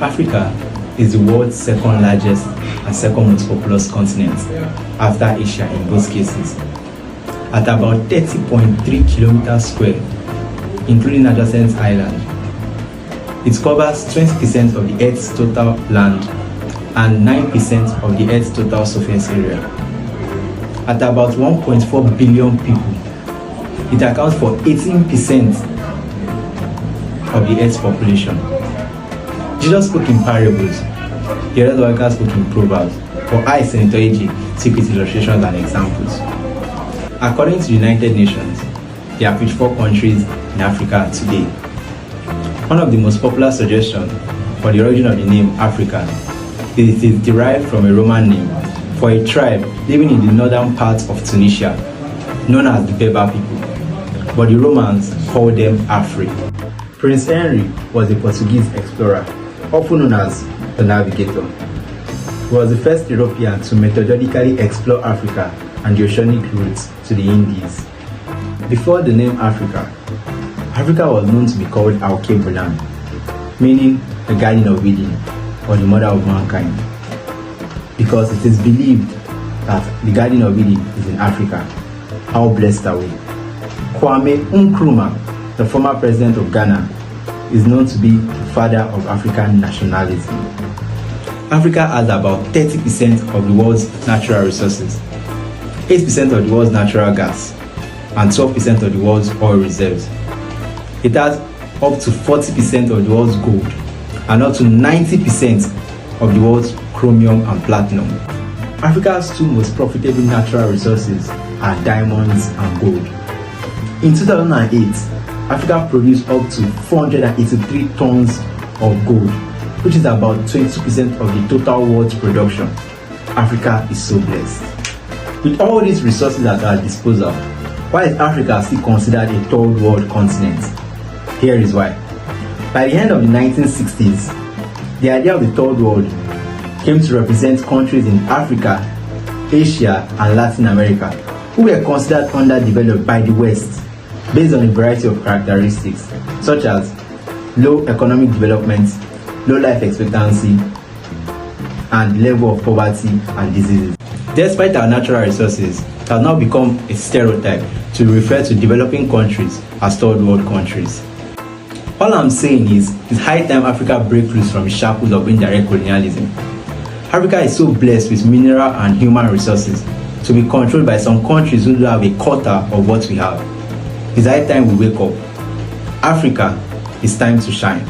Africa is the world's second largest and second most populous continent after Asia in both cases, at about 30.3 kilometers square, including adjacent islands. It covers 20% of the Earth's total land and 9% of the Earth's total surface area. At about 1.4 billion people, it accounts for 18% of the Earth's population. Jesus spoke in parables, the other workers spoke in proverbs, but I, Senator AJ, speak with illustrations and examples. According to the United Nations, there are 54 countries in Africa today. One of the most popular suggestions for the origin of the name Africa is it is derived from a Roman name for a tribe living in the northern part of Tunisia, known as the Berber people, but the Romans called them Afri. Prince Henry was a Portuguese explorer, often known as the Navigator. He was the first European to methodically explore Africa and the oceanic routes to the Indies. Before the name Africa, Africa was known to be called Aukebulan, meaning the Garden of Eden or the mother of mankind, because it is believed that the Garden of Eden is in Africa. How blessed are we? Kwame Nkrumah, the former president of Ghana, is known to be the father of African nationalism. Africa has about 30% of the world's natural resources, 8% of the world's natural gas, and 12% of the world's oil reserves. It has up to 40% of the world's gold and up to 90% of the world's chromium and platinum. Africa's two most profitable natural resources are diamonds and gold. In 2008, Africa produced up to 483 tons of gold, which is about 22% of the total world's production. Africa is so blessed. With all these resources at our disposal, why is Africa still considered a third world continent? Here is why. By the end of the 1960s, the idea of the third world came to represent countries in Africa, Asia, and Latin America who were considered underdeveloped by the West based on a variety of characteristics such as low economic development, low life expectancy, and level of poverty and diseases. Despite our natural resources, it has now become a stereotype to refer to developing countries as third world countries. All I'm saying is, it's high time Africa break loose from the shackles of indirect colonialism. Africa is so blessed with mineral and human resources to be controlled by some countries who don't have a quarter of what we have. It's high time we wake up. Africa, it's time to shine.